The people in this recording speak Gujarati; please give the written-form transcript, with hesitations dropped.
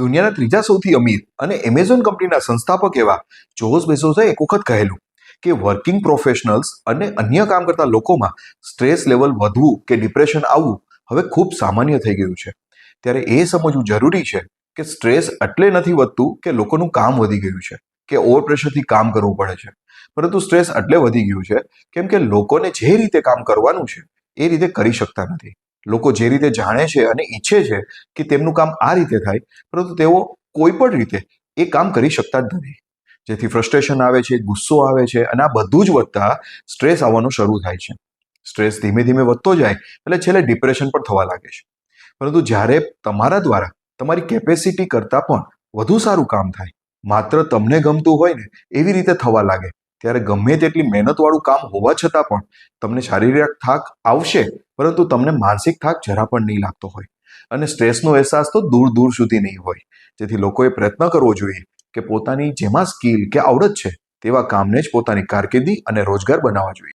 દુનિયાના ત્રીજા સૌથી અમીર અને એમેઝોન કંપનીના સંસ્થાપક એવા જોઝ બેઝોસે એક વખત કહેલું કે વર્કિંગ પ્રોફેશનલ્સ અને અન્ય કામ કરતા લોકોમાં સ્ટ્રેસ લેવલ વધવું કે ડિપ્રેશન આવવું હવે ખૂબ સામાન્ય થઈ ગયું છે. ત્યારે એ સમજવું જરૂરી છે કે સ્ટ્રેસ એટલે નથી વધતું કે લોકોનું કામ વધી ગયું છે કે ઓવર પ્રેશરથી કામ કરવું પડે છે, પરંતુ સ્ટ્રેસ એટલે વધી ગયું છે કેમ કે લોકોને જે રીતે કામ કરવાનું છે એ રીતે કરી શકતા નથી. લોકો જે રીતે જાણે છે અને ઈચ્છે છે કે તેમનું કામ આ રીતે થાય, પરંતુ તેઓ કોઈ પણ રીતે એ કામ કરી શકતા જ નથી, જેથી ફ્રસ્ટ્રેશન આવે છે, ગુસ્સો આવે છે અને આ બધું જ વધતા સ્ટ્રેસ આવવાનું શરૂ થાય છે. સ્ટ્રેસ ધીમે ધીમે વધતો જાય એટલે છેલ્લે ડિપ્રેશન પણ થવા લાગે છે. પરંતુ જ્યારે તમારા દ્વારા તમારી કેપેસિટી કરતાં પણ વધુ સારું કામ થાય, માત્ર તમને ગમતું હોય ને એવી રીતે થવા લાગે, ત્યારે ગમે તેટલી મહેનતવાળું કામ હોવા છતાં પણ તમને શારીરિક થાક આવશે, પરંતુ તમને માનસિક થાક જરા પણ નહીં લાગતો હોય અને સ્ટ્રેસનો અહેસાસ તો દૂર દૂર સુધી નહીં હોય. જેથી લોકોએ પ્રયત્ન કરવો જોઈએ કે પોતાની જેમાં સ્કિલ કે આવડત છે તેવા કામને જ પોતાની કારકિર્દી અને રોજગાર બનાવવા જોઈએ.